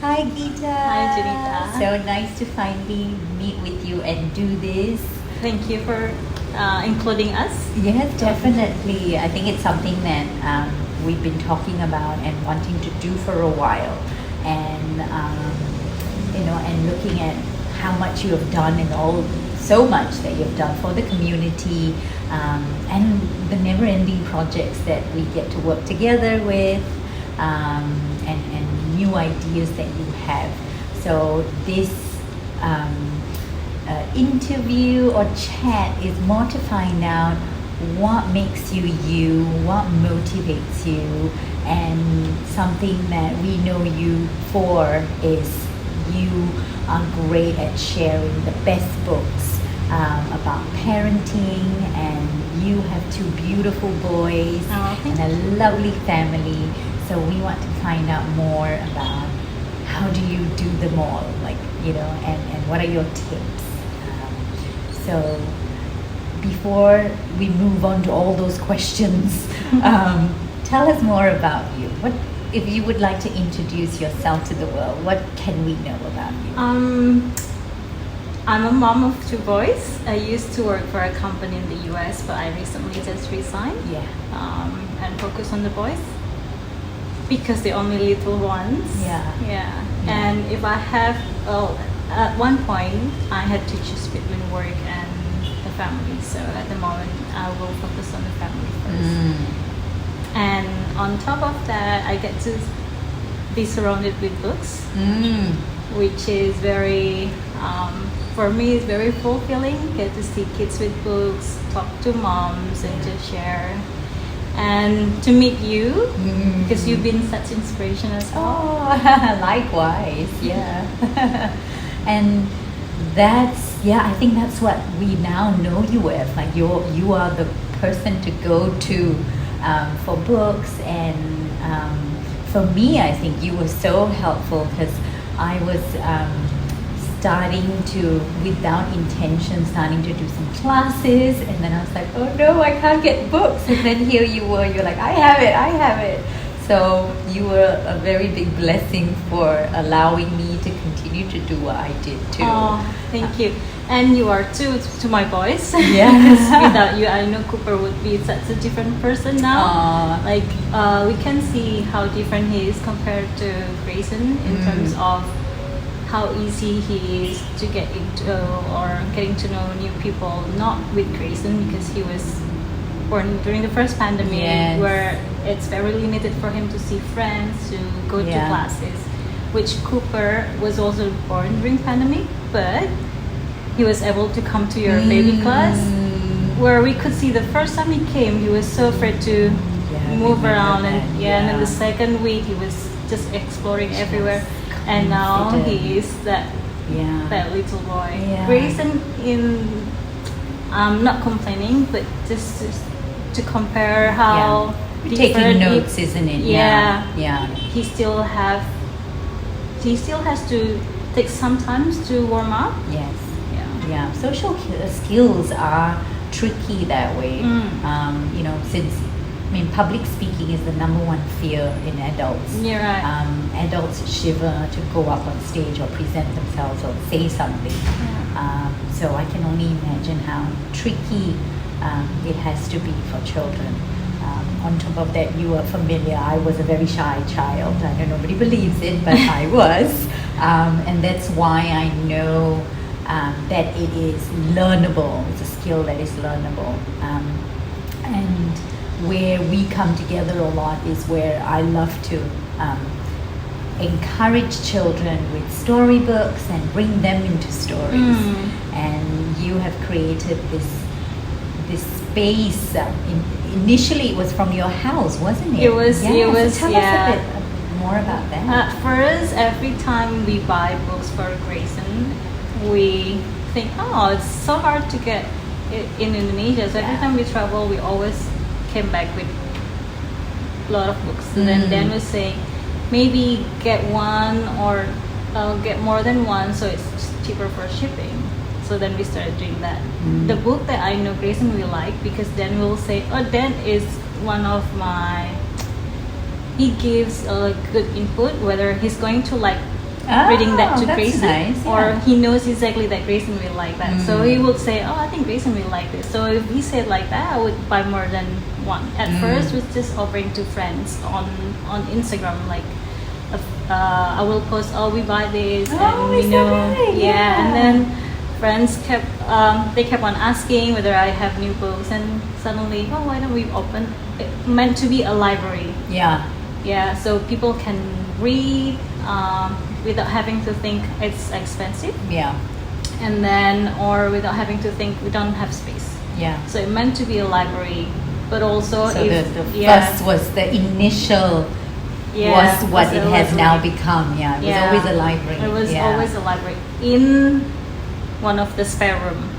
Hi Gita. Hi, Janita. So nice to finally meet with you and do this. Thank you for including us. Yes, definitely. I think it's something that we've been talking about and wanting to do for a while, and and looking at how much you have done and all so much that you've done for the community, and the never-ending projects that we get to work together with, and new ideas that you have. So this interview or chat is more to find out what makes you you, what motivates you, and something that we know you for is you are great at sharing the best books about parenting, and you have two beautiful boys and a lovely family. So we want to find out more about how do you do them all, and what are your tips. So before we move on to all those questions, tell us more about you. What, if you would like to introduce yourself to the world, what can we know about you? I'm a mom of two boys. I used to work for a company in the US, but I recently just resigned. Yeah. And focus on the boys because they're only little ones. Yeah. And if I have, at one point, I had to choose between work and the family. So at the moment, I will focus on the family first. And on top of that, I get to be surrounded with books, which is very, for me, it's very fulfilling. Get to see kids with books, talk to moms, and just share. And to meet you, because you've been such inspiration as well. Oh, likewise, yeah. And I think that's what we now know you as. Like you are the person to go to for books, and for me, I think you were so helpful because I was without intention, starting to do some classes, and then I was like, oh no, I can't get books. And then here you were, you're like, I have it. So you were a very big blessing for allowing me to continue to do what I did too. Oh, thank you. And you are too to my boys. Yes. Without you, I know Cooper would be such a different person now. We can see how different he is compared to Grayson in terms of how easy he is to get into or getting to know new people. Not with Grayson because he was born during the first pandemic, where it's very limited for him to see friends, to go to classes. Which Cooper was also born during pandemic, but he was able to come to your baby class, where we could see the first time he came, he was so afraid to move around, and then the second week he was just exploring everywhere. And now he is that little boy. Grayson, I'm not complaining, but just to compare how taking notes, isn't it? Yeah. He still has to take some time to warm up. Yes. Yeah. Social skills are tricky that way. Since public speaking is the number one fear in adults. You're right. Adults shiver to go up on stage or present themselves or say something. So I can only imagine how tricky it has to be for children. On top of that, you are familiar. I was a very shy child. I know nobody believes it, but I was. And that's why I know that it is learnable. It's a skill that is learnable. And where we come together a lot is where I love to encourage children with storybooks and bring them into stories. And you have created this space. Initially, it was from your house, wasn't it? It was. So tell us a bit more about that. For us, every time we buy books for Grayson, we think, it's so hard to get it in Indonesia. So every time we travel, we always came back with a lot of books. And then Dan was saying, maybe get one or get more than one, so it's cheaper for shipping. So then we started doing that. The book that I know Grayson will like, because Dan will say, Dan is one of my, he gives a good input, whether he's going to like reading that to that's Grayson, nice, or yeah. he knows exactly that Grayson will like that. So he would say, "Oh, I think Grayson will like this." So if he said like that, I would buy more than one. At first, was just offering to friends on Instagram, like. I will post, "Oh, we buy this," and is that right? yeah. And then friends kept on asking whether I have new books, and suddenly, "Oh, why don't we open?" It meant to be a library. Yeah. Yeah, so people can read without having to think it's expensive, Yeah. and then or without having to think we don't have space. Yeah. So it meant to be a library, but also So if the first was the initial was what it has now become. Yeah, it was always a library. It was always a library. In one of the spare room,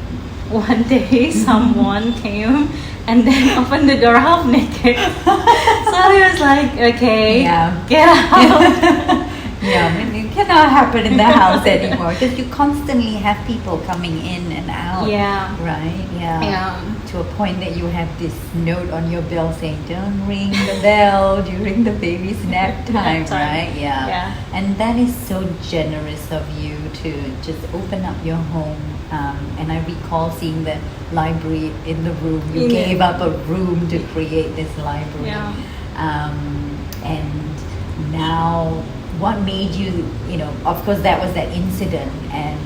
one day someone came and then opened the door half naked. So he was like, "Okay, get out." Yeah, I mean, it cannot happen in the house anymore because you constantly have people coming in and out. Yeah. Right? Yeah. To a point that you have this note on your bell saying, "Don't ring the bell during the baby's nap time," right? Yeah. And that is so generous of you to just open up your home. And I recall seeing the library in the room. You gave up a room to create this library. Yeah. And now, what made you, of course that was that incident, and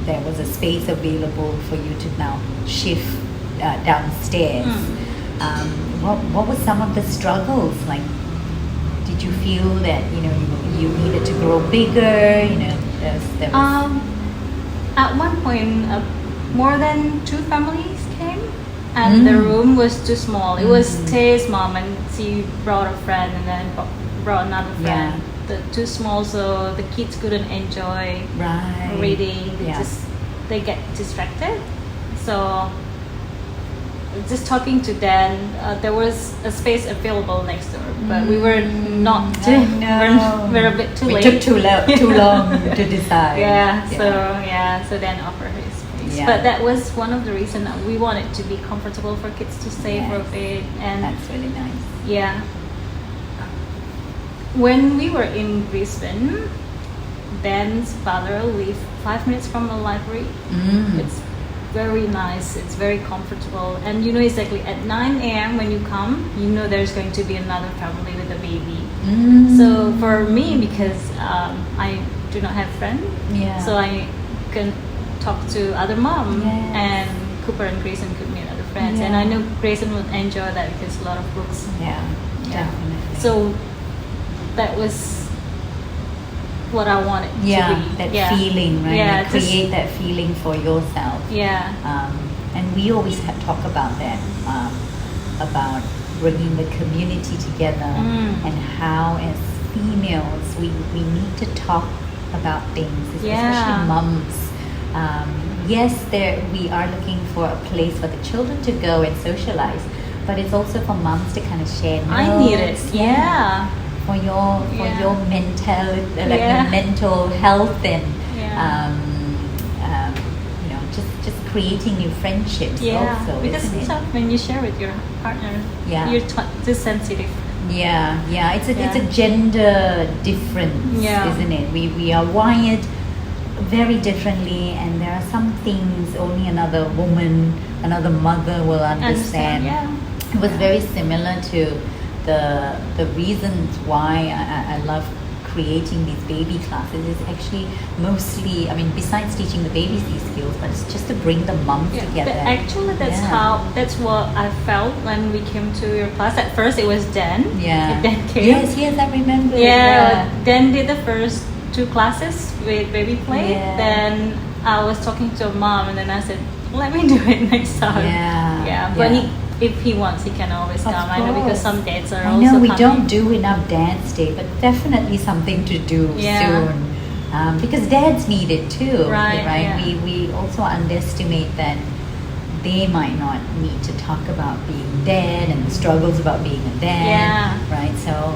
there was a space available for you to now shift downstairs. What were some of the struggles? Like, did you feel that, you needed to grow bigger? There was At one point, more than 2 families came, and the room was too small. It was Tay's mom, and she brought a friend, and then brought another friend. Too small, so the kids couldn't enjoy reading. They get distracted. So just talking to Dan, there was a space available next door, but we were not. We're a bit too late. It took too long to decide. So Dan offered his space. Yeah. But that was one of the reasons we wanted to be comfortable for kids to stay for a bit, and that's really nice. Yeah. When we were in Brisbane, Dan's father lived 5 minutes from the library. It's very nice, it's very comfortable, and you know exactly at 9 a.m. when you come, you know there's going to be another family with a baby. So for me, because I do not have friends, so I can talk to other mom, and Cooper and Grayson could meet other friends, and I know Grayson would enjoy that because a lot of books. Definitely. So that was what I wanted to be. That feeling, right? Yeah, create that feeling for yourself. And we always talk about that, about bringing the community together, and how as females we need to talk about things, especially mums. Yes, we are looking for a place for the children to go and socialize, but it's also for mums to kind of share notes. I need it. For your mental health, and just creating new friendships also, because isn't it? sometimes when you share with your partner, you're too sensitive. It's a gender difference, isn't it? We are wired very differently, and there are some things only another woman, another mother will understand. It was very similar to the reasons why I love creating these baby classes is actually mostly, besides teaching the babies these skills, but it's just to bring the moms together. Actually, that's what I felt when we came to your class. At first, it was Dan. Dan came. Yes, I remember. Dan did the first 2 classes with baby play. Then I was talking to a mom, and then I said, "Let me do it next time." But if he wants, he can always come. I know, because some dads are also we coming. don't do enough Dad's Day, but definitely something to do soon. Because dads need it too, right? We also underestimate that they might not need to talk about being dad and the struggles about being a dad, right? So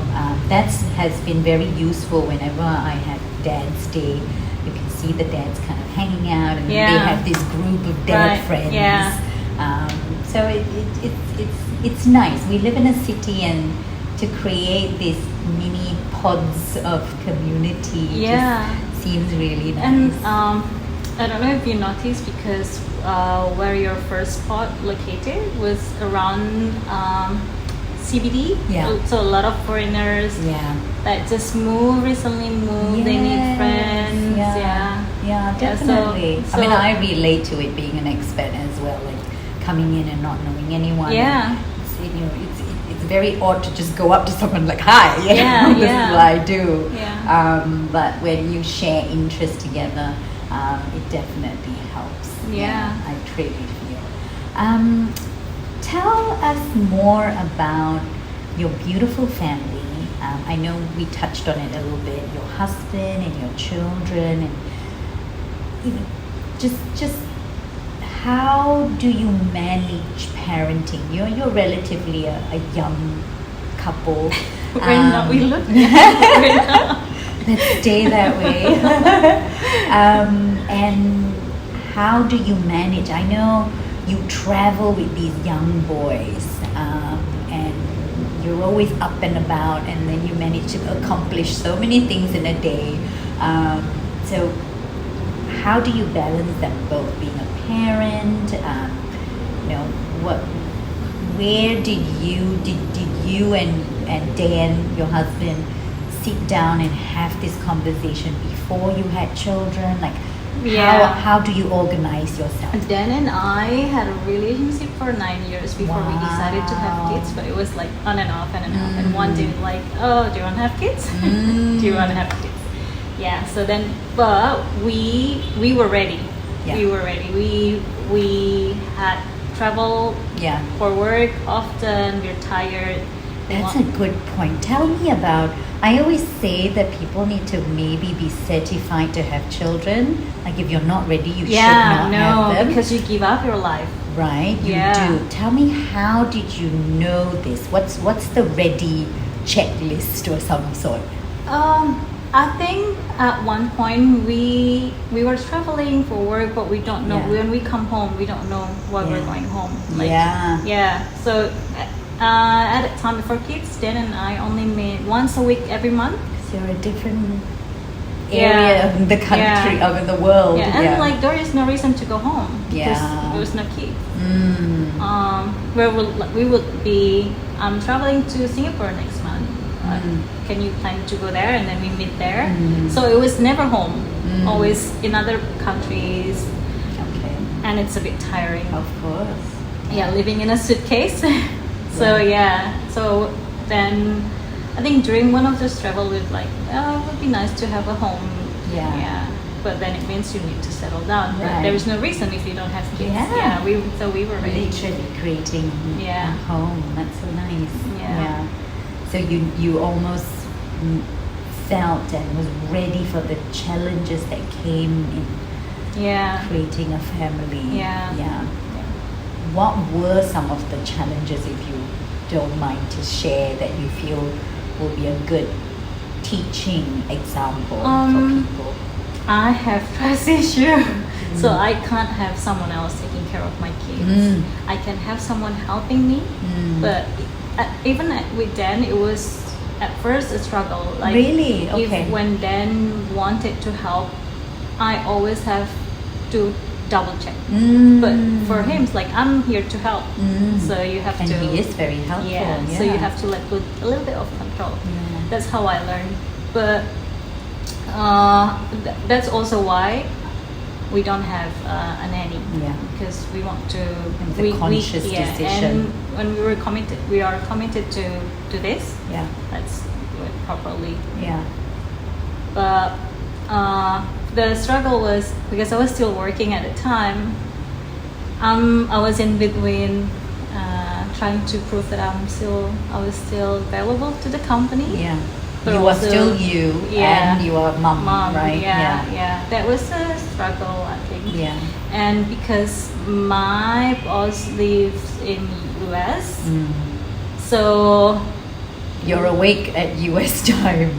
that has been very useful whenever I have Dad's Day. You can see the dads kind of hanging out, and they have this group of dad friends. So it's nice. We live in a city, and to create these mini pods of community just seems really nice. And I don't know if you noticed, because where your first spot located was around CBD. Yeah. So a lot of foreigners that just recently moved. They need friends. Yeah, definitely. So I mean, I relate to it being an expat as well, like coming in and not knowing anyone. Yeah. It's very odd to just go up to someone like, hi, this is what I do. Yeah. But when you share interests together, it definitely helps. Yeah. I truly feel. Tell us more about your beautiful family. I know we touched on it a little bit, your husband and your children, and just how do you manage parenting? You're relatively a young couple. We look young. Let's stay that way. And how do you manage? I know you travel with these young boys, and you're always up and about, and then you manage to accomplish so many things in a day. So how do you balance them both, being a parent? Where did you and Dan, your husband, sit down and have this conversation before you had children? Like, how do you organize yourself? Dan and I had a relationship for 9 years before we decided to have kids, but it was like on and off. And one day, like, oh, do you want to have kids? Do you want to have kids? Yeah. So then, but we were ready. Yeah. We were ready. We had traveled for work often. We're tired. That's a good point. Tell me about. I always say that people need to maybe be certified to have children. Like, if you're not ready, you should not have them. Because you give up your life. Right, you do. Tell me, how did you know this? What's the ready checklist or some sort? I think at one point we were traveling for work, but we don't know when we come home. We don't know why we're going home. So at that time before kids, Dan and I only met once a week every month. So you're a different area of the country, of the world. And like there is no reason to go home because there was no kids. Where we would be traveling to Singapore next month. Can you plan to go there? And then we meet there. So it was never home. Always in other countries. Okay. And it's a bit tiring. Of course. Yeah, living in a suitcase. So then I think during one of those travel we'd like, it would be nice to have a home. But then it means you need to settle down. But there is no reason if you don't have kids. We were ready. Literally creating a home. That's so nice. So you almost felt and was ready for the challenges that came in creating a family. What were some of the challenges, if you don't mind to share, that you feel will be a good teaching example for people? I have trust issue, so I can't have someone else taking care of my kids. I can have someone helping me, but even with Dan, it was at first a struggle. Like, really? Okay. When Dan wanted to help, I always have to double check. But for him, it's like, I'm here to help. So you have and to. And he is very helpful. So you have to let go a little bit of control. That's how I learned. But that's also why we don't have a nanny. Because we want to. It's a conscious decision. And when we are committed to this. Let's do it properly. But the struggle was because I was still working at the time. I was in between trying to prove that I was still valuable to the company. But you were still you, and you are mom, right? That was a struggle, I think. And because my boss lives in US, so you're awake at US time.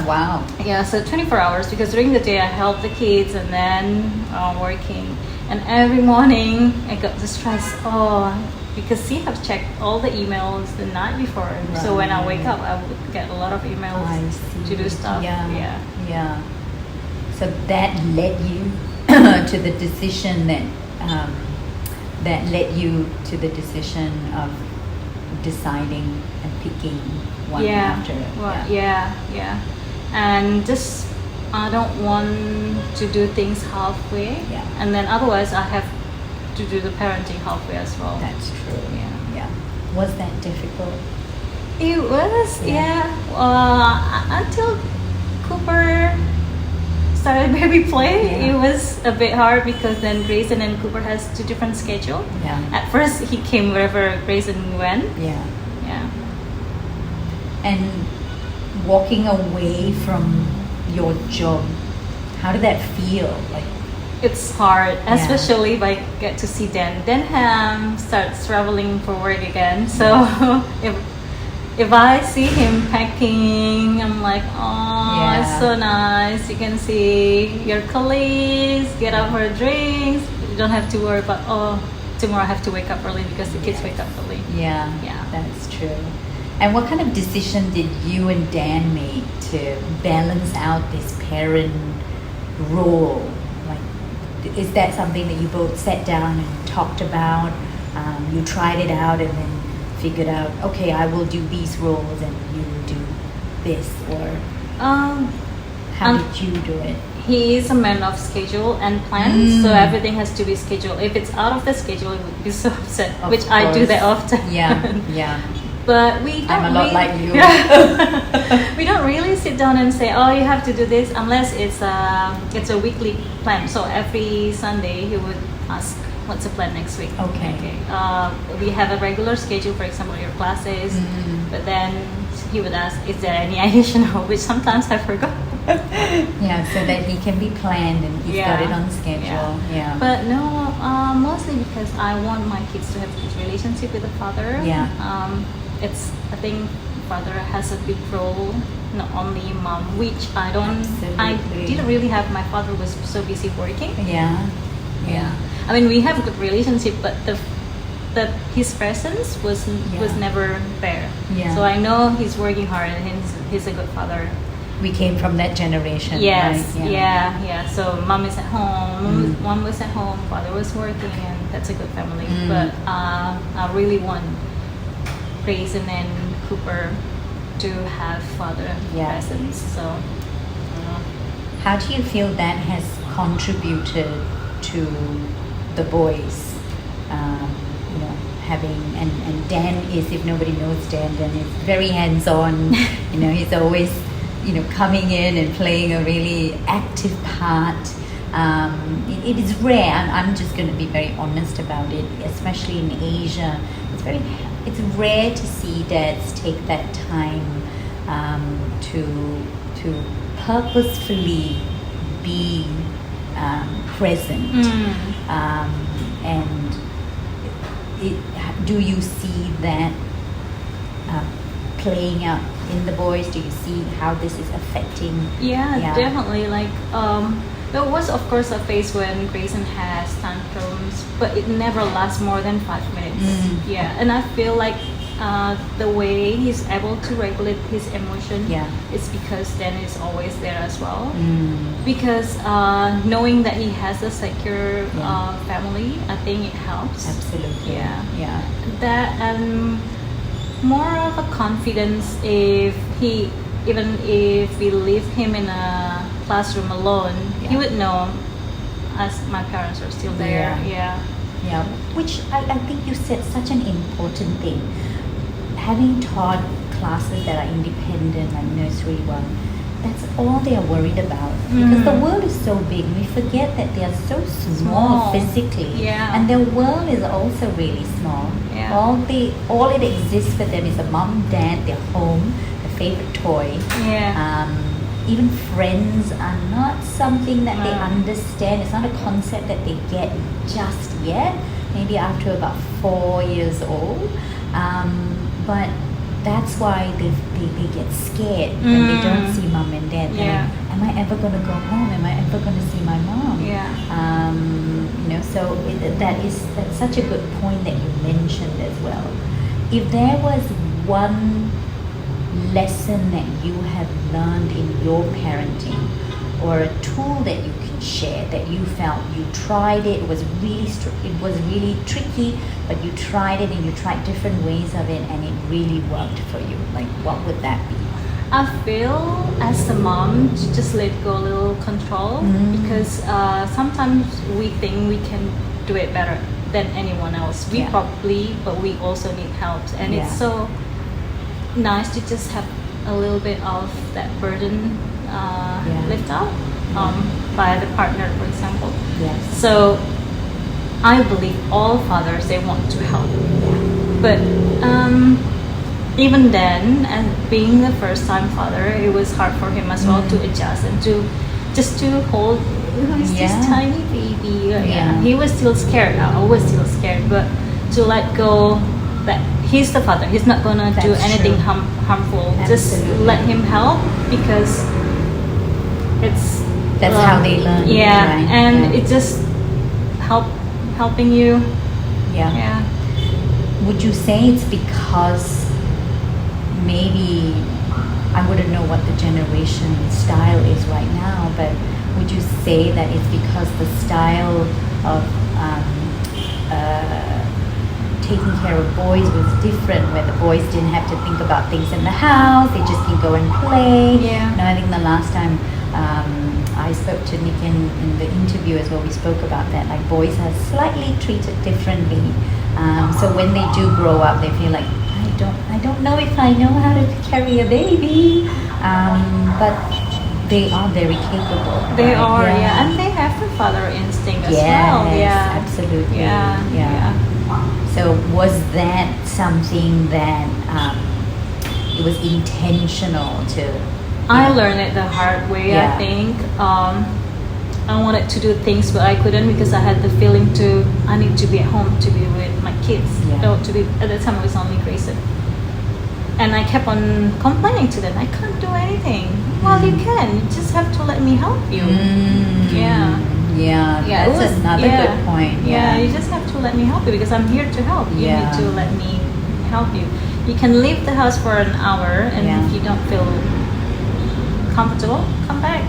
Wow. So 24 hours, because during the day I help the kids and then working. And every morning I got the stress, because he have checked all the emails the night before. So when I wake up, I would get a lot of emails to do stuff. Yeah. So that led you to the decision that led you to the decision of deciding and picking one after it. Well, yeah. And just I don't want to do things halfway. Yeah. And then otherwise I have to do the parenting halfway as well. That's true. Yeah. Was that difficult? It was, until Cooper started baby play, it was a bit hard because then Grayson and Cooper has 2 different schedules. Yeah. At first, he came wherever Grayson went. Yeah. Yeah. And walking away from your job, how did that feel? Like, it's hard, especially if I get to see Dan. Dan starts traveling for work again, so if I see him packing, I'm like, oh, it's so nice. You can see your colleagues, get out for drinks. You don't have to worry about, tomorrow I have to wake up early because the kids wake up early. Yeah, that's true. And what kind of decision did you and Dan make to balance out this parent role? Like, is that something that you both sat down and talked about? You tried it out and then figured out, okay, I will do these roles and you will do this, or how did you do it? He is a man of schedule and plans, so everything has to be scheduled. If it's out of the schedule, he would be so upset, which I do that often. Yeah. But we don't. I'm a lot like you. We don't really sit down and say, "Oh, you have to do this," unless it's a weekly plan. So every Sunday, he would ask, "What's the plan next week?" Okay. We have a regular schedule, for example, your classes. But then he would ask, "Is there any additional?" Which sometimes I forgot. So that he can be planned and he's got it on schedule. Yeah. But no, mostly because I want my kids to have a good relationship with the father. I think father has a big role, not only mom, which I didn't really have. My father was so busy working. I mean, we have a good relationship, but his presence was never there. So I know he's working hard and he's a good father. We came from that generation. Yes, right? So mom is at home, mom was at home, father was working, and that's a good family. But I really want Grayson and Cooper to have father presence. So, how do you feel that has contributed to the boys? Having and Dan is, if nobody knows Dan is very hands-on. He's always coming in and playing a really active part. It is rare. I'm just going to be very honest about it, especially in Asia. It's rare to see dads take that time to purposefully be present. And do you see that playing out in the boys? Do you see how this is affecting? Definitely. Like there was of course a phase when Grayson has tantrums, but it never lasts more than 5 minutes. And I feel like the way he's able to regulate his emotion is because Dan is always there as well. Because knowing that he has a secure family, I think it helps. Absolutely. That and more of a confidence if we leave him in a classroom alone, he would know as my parents are still there. Which I think you said such an important thing. Having taught classes that are independent, like nursery one, that's all they are worried about. Because the world is so big, we forget that they are so small physically, and their world is also really small. All it exists for them is a mom, dad, their home, their favorite toy. Even friends are not something that they understand. It's not a concept that they get just yet. Maybe after about 4 years old. But that's why they get scared when they don't see mom and dad. Like, am I ever going to go home? Am I ever going to see my mom? So that's such a good point that you mentioned as well. If there was one lesson that you have learned in your parenting, or a tool that you can share that you felt you tried it was really it was really tricky, but you tried it and you tried different ways of it and it really worked for you? Like, what would that be? I feel as a mom to just let go a little control, because sometimes we think we can do it better than anyone else. We probably, but we also need help, and it's so nice to just have a little bit of that burden lift up by the partner, for example. Yes. So I believe all fathers, they want to help, but even then, and being the first time father, it was hard for him as well to adjust and to just to hold this tiny baby. He was still scared. I was still scared, but to let go that he's the father, he's not gonna do anything harmful. Absolutely. Just let him help, because that's how they learn. Right? And it just helping you. Would you say it's because maybe, I wouldn't know what the generation style is right now, but would you say that it's because the style of taking care of boys was different, where the boys didn't have to think about things in the house, they just can go and play? I think the last time I spoke to Nick in the interview as well, we spoke about that, like boys are slightly treated differently. So when they do grow up, they feel like, I don't know if I know how to carry a baby, but they are very capable. They are, and they have the father instinct as well. Absolutely. So was that something that it was intentional to? I learned it the hard way. I think I wanted to do things, but I couldn't, because I had the feeling I need to be at home to be with my kids. To be at the time, it was only Grayson, and I kept on complaining to them, I can't do anything. Well, you can. You just have to let me help you. That's another good point. You just have to let me help you, because I'm here to help. You need to let me help you. You can leave the house for an hour, and if you don't feel comfortable, come back.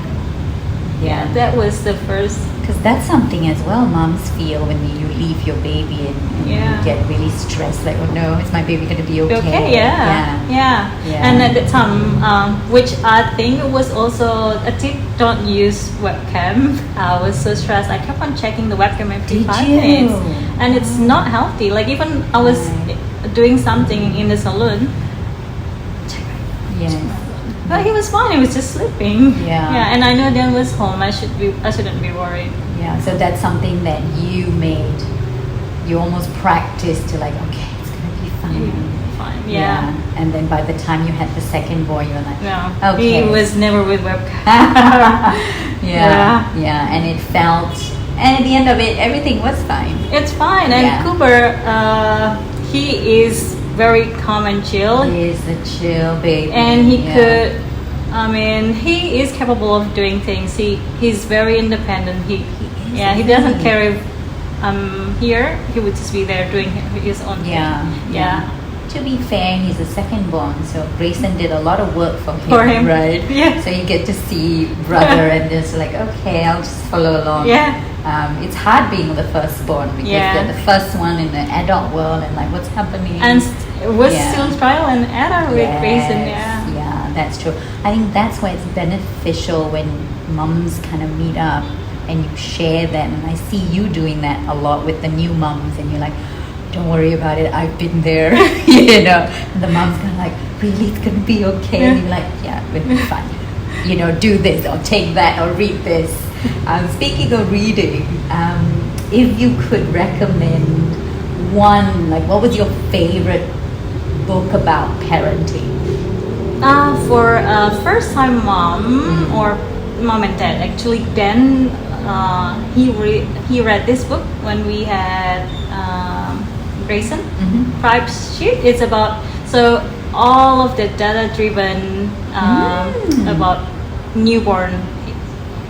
That was the first. Because that's something as well moms feel when you leave your baby and you get really stressed, like, oh no, is my baby going to be okay? And at the time, which I think was also a tip, don't use webcam. I was so stressed, I kept on checking the webcam every 5 minutes, and it's not healthy. Like, even I was doing something in the salon, but he was fine. He was just sleeping. And I know Dan was home. I shouldn't be worried. So that's something that you made. You almost practiced to, like, okay, it's gonna be fine. And then by the time you had the second boy, you were like, okay. He was never with webcam. And it felt. And at the end of it, everything was fine. It's fine. And Cooper, he is very calm and chill. He is a chill baby. And he could, he is capable of doing things. He's very independent. He doesn't care if I'm here. He would just be there doing his own thing. To be fair, he's a second born, so Grayson did a lot of work for him. Right? So you get to see brother and just like, okay, I'll just follow along. It's hard being the firstborn, because you're the first one in the adult world, and like, what's happening? And it was still trial and error with Grayson. That's true. I think that's why it's beneficial when mums kind of meet up and you share that. And I see you doing that a lot with the new mums, and you're like, don't worry about it, I've been there. And the mom's kind of like, really, it's gonna be okay? And you're like, it's gonna be fine. Do this or take that or read this. Speaking of reading, if you could recommend one, like, what was your favorite book about parenting? For a first-time mom or mom and dad, actually, Dan, he read this book when we had Grayson. Tribe Sheet. It's about all of the data-driven about newborn.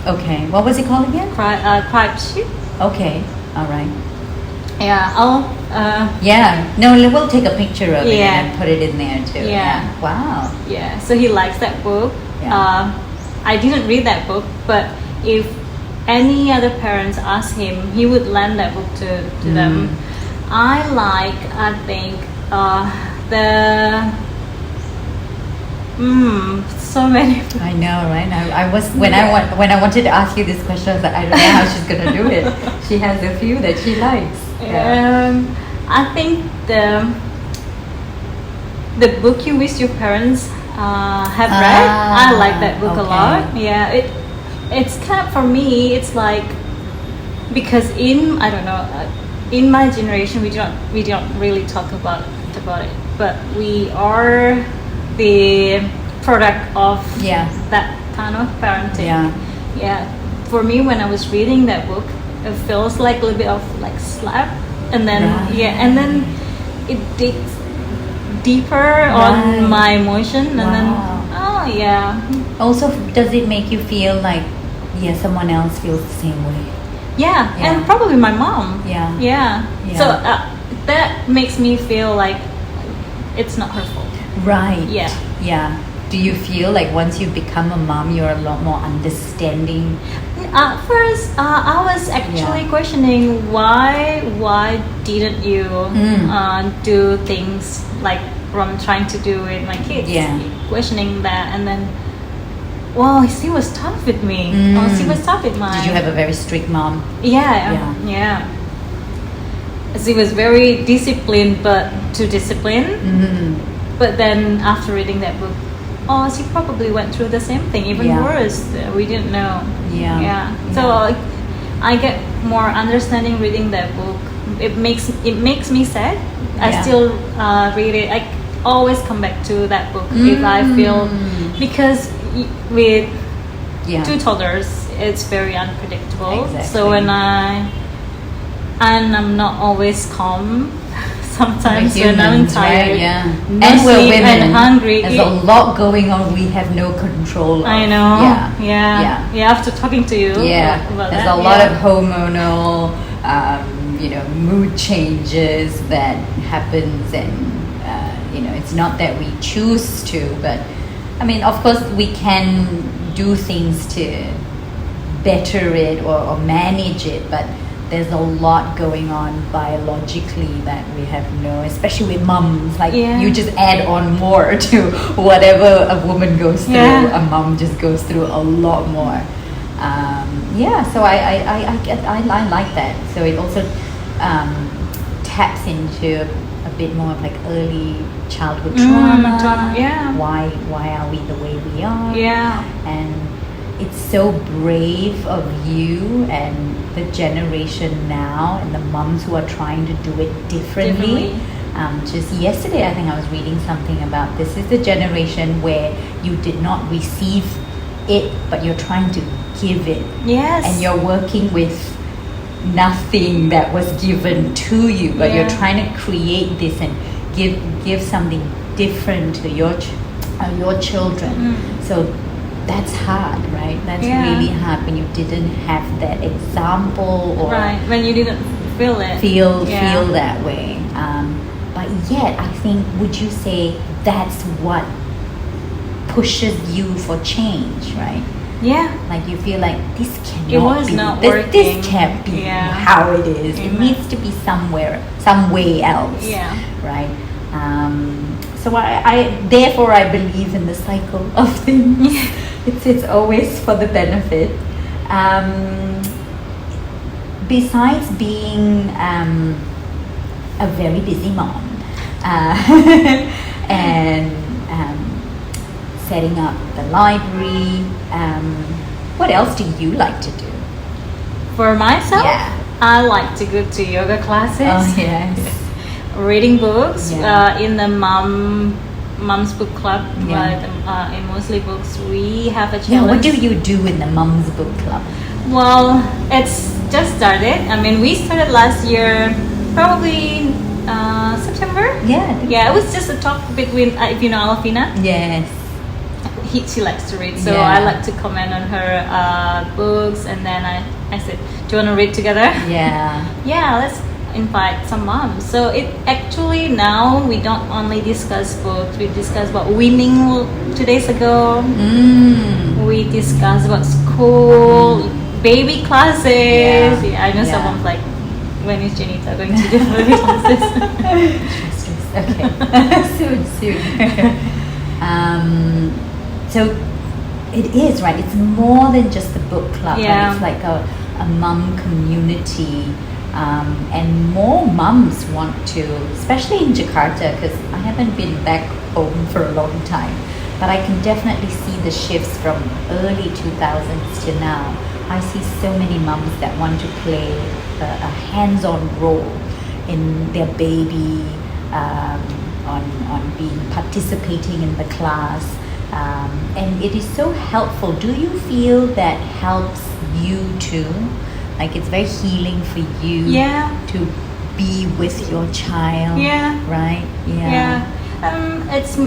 Okay, what was it called again? Tribe Sheet. Okay, all right. I'll we'll take a picture of it and put it in there too. Wow. So he likes that book. I didn't read that book, but if any other parents ask him, he would lend that book to them. I think the so many. I know, right? I was when I wanted to ask you this question, I was like, I don't know how she's gonna do it. She has a few that she likes. I think the book you wish your parents have read. I like that book a lot. Yeah, it's kind of, for me, it's like, because in my generation we don't really talk about it, but we are the product of that kind of parenting. For me, when I was reading that book, it feels like a little bit of like slap, and then and then it digs deeper on my emotion, and then Also, does it make you feel like someone else feels the same way? And probably my mom. So that makes me feel like it's not her fault. Right. Do you feel like once you become a mom, you're a lot more understanding? At first, I was actually questioning why didn't you do things like I'm trying to do with my kids? Questioning that, and then, well, she was tough with me. She was tough with mine. Did you have a very strict mom? She was very disciplined, but too disciplined. But then after reading that book, she probably went through the same thing, even worse. We didn't know. So I get more understanding reading that book. It makes me sad. I still read it. I always come back to that book if I feel, because with two toddlers, it's very unpredictable. So when I'm not always calm. Sometimes when I'm tired, no and we're sleep women and hungry. There's a lot going on. We have no control of. I know. After talking to you, about there's that, a lot of hormonal, mood changes that happens, and it's not that we choose to, but I mean, of course, we can do things to better it or manage it, but there's a lot going on biologically that we have especially with mums. Like you just add on more to whatever a woman goes through. A mom just goes through a lot more. So I like that. So it also taps into a bit more of like early childhood trauma. Why are we the way we are? And it's so brave of you and the generation now and the mums who are trying to do it differently. Just yesterday, I think I was reading something about this is the generation where you did not receive it, but you're trying to give it. And you're working with nothing that was given to you, but you're trying to create this and give something different to your children. So that's hard, right? That's really hard when you didn't have that example, or when you didn't feel it, feel that way. But yet, I think, would you say that's what pushes you for change, right? Like you feel like this cannot be. This can't be how it is. It needs to be some way else, right? So therefore I believe in the cycle of things. It's always for the benefit. Besides being a very busy mom and setting up the library, what else do you like to do? For myself, I like to go to yoga classes. Reading books in the mom's book club, but in mostly books we have a challenge. What do you do in the mom's book club? Well, it's just started. I mean, we started last year, probably September. It was just a talk between if you know Alfina. She likes to read, so I like to comment on her books, and then I said, do you want to read together? invite some moms. So it actually now we don't only discuss food. We discuss about winning 2 days ago. We discuss about school, baby classes. I know someone's like, when is Janita going to do baby classes? Okay, soon. So it is right. It's more than just a book club. But it's like a mum community, and more mums want to, especially in Jakarta, because I haven't been back home for a long time. But I can definitely see the shifts from early 2000s to now. I see so many mums that want to play a hands-on role in their baby, on being participating in the class, and it is so helpful. Do you feel that helps you too? Like it's very healing for you to be with your child, right? It's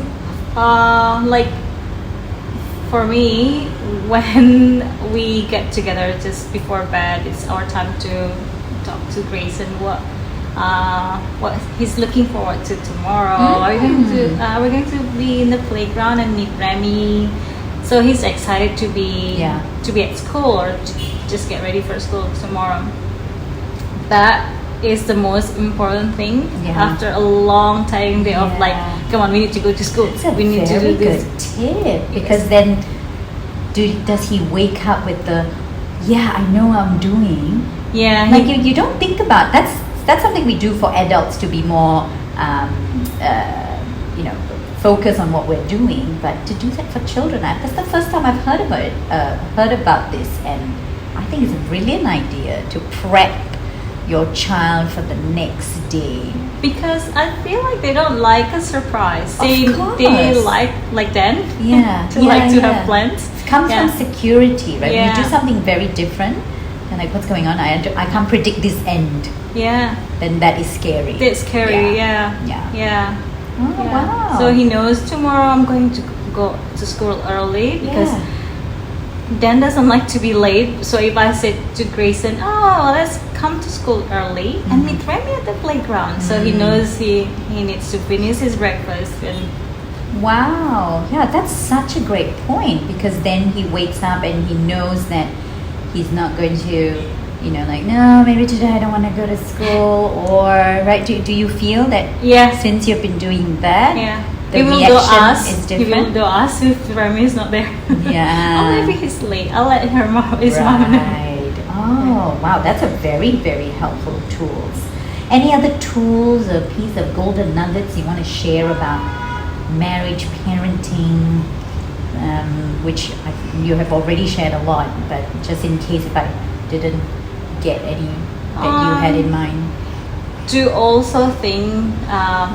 like for me, when we get together just before bed, it's our time to talk to Grayson what he's looking forward to tomorrow. We're going to be in the playground and meet Remy, so he's excited to be at school or to just get ready for school tomorrow. That is the most important thing after a long tiring day of like, come on, we need to go to school. We need to do this. Tip, because then does he wake up with the I know I'm doing like you don't think about that's something we do for adults to be more focus on what we're doing, but to do that for children, that's the first time I've heard about this, and I think it's a brilliant idea to prep your child for the next day, because I feel like they don't like a surprise. They like then to have plans. It comes from security, right? When you do something very different, and like what's going on, I can't predict this end. Then that is scary. It's scary. Wow. So he knows tomorrow I'm going to go to school early, because Dan doesn't like to be late. So if I said to Grayson, let's come to school early and meet Remy at the playground, so he knows he needs to finish his breakfast. Wow, that's such a great point, because then he wakes up and he knows that he's not going to, no, maybe today I don't want to go to school, or right? Do you feel that since you've been doing that, the reaction is different? He will go ask if Remy is not there. Maybe he's late. I'll let his mom know. Oh, wow, that's a very, very helpful tools. Any other tools or piece of golden nuggets you want to share about marriage, parenting, which you have already shared a lot, but just in case if I didn't get any that you had in mind? To also think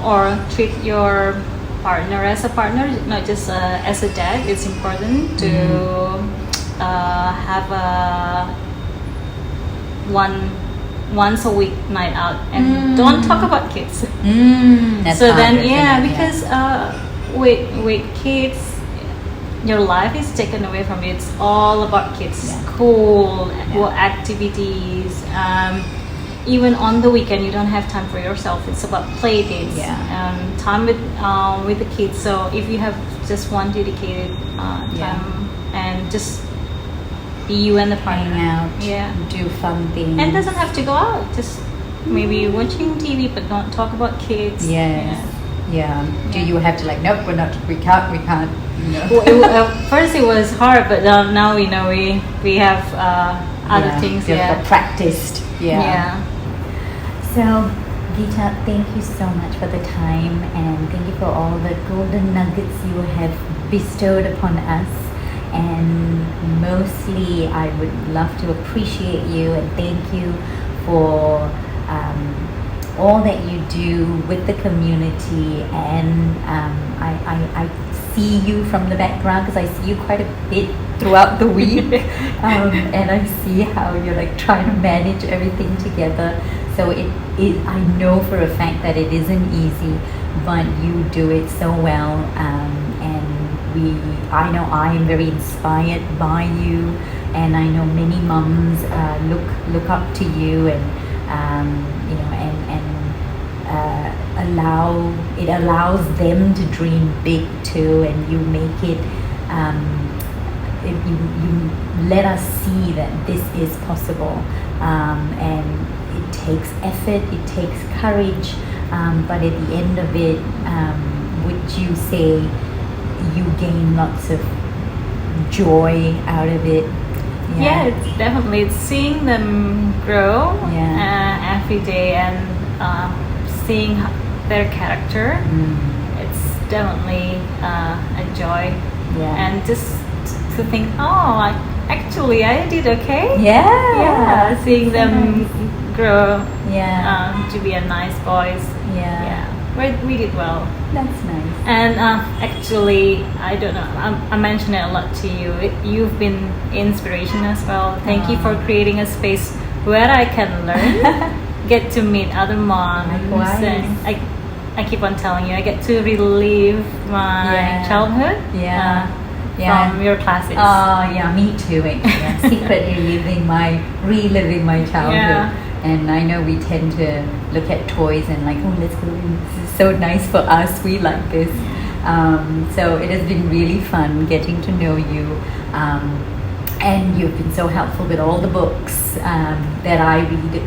or treat your partner as a partner, not just as a dad. It's important to have a once a week night out, and don't talk about kids. That's so then because with kids, your life is taken away from you. It's all about kids, school, activities. Even on the weekend, you don't have time for yourself. It's about play dates, time with the kids. So if you have just one dedicated time and just be you and the partner, hang out, do fun things, and doesn't have to go out. Just maybe watching TV, but don't talk about kids. Do you have to nope, we can't. First it was hard, but now we know we have other things. Practiced. So, Gita, thank you so much for the time, and thank you for all the golden nuggets you have bestowed upon us. And mostly, I would love to appreciate you and thank you for all that you do with the community. And I see you from the background, because I see you quite a bit throughout the week, and I see how you're trying to manage everything together. So I know for a fact that it isn't easy, but you do it so well, and I know I am very inspired by you, and I know many mums look up to you, and you know, it allows them to dream big too, and you make it, you let us see that this is possible, and it takes effort, it takes courage, but at the end of it, would you say you gain lots of joy out of it? Yeah, it's definitely seeing them grow every day, and seeing their character. It's definitely a joy, and just to think, oh, actually I did okay. Seeing them grow to be a nice boys. We did well. That's nice. And actually, I don't know, I mentioned it a lot to you. You've been inspiration as well. Thank you for creating a space where I can learn, get to meet other moms. And I keep on telling you, I get to relive my childhood from your classes. Oh yeah, me too. Secretly reliving my childhood. And I know we tend to look at toys and like, oh, let's go. This is so nice for us. We like this. So it has been really fun getting to know you. And you've been so helpful with all the books that I read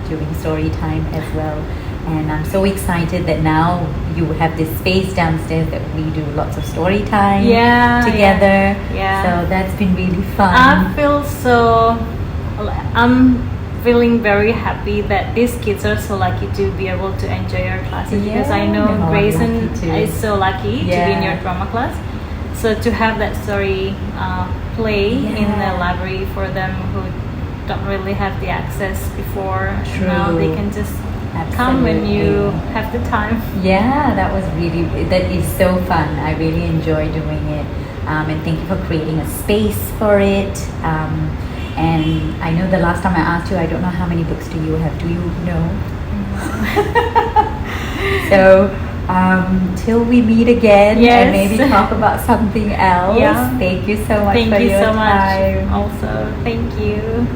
during story time as well. And I'm so excited that now you have this space downstairs that we do lots of story time together. So that's been really fun. I'm feeling very happy that these kids are so lucky to be able to enjoy your classes, because I know Grayson is so lucky to be in your drama class. So to have that story play in the library for them who don't really have the access before, now they can just come when you have the time. That is so fun. I really enjoy doing it, and thank you for creating a space for it. And I know the last time I asked you, I don't know how many books do you have. Do you know? So till we meet again and maybe talk about something else. Thank you so much for your time. Also, thank you.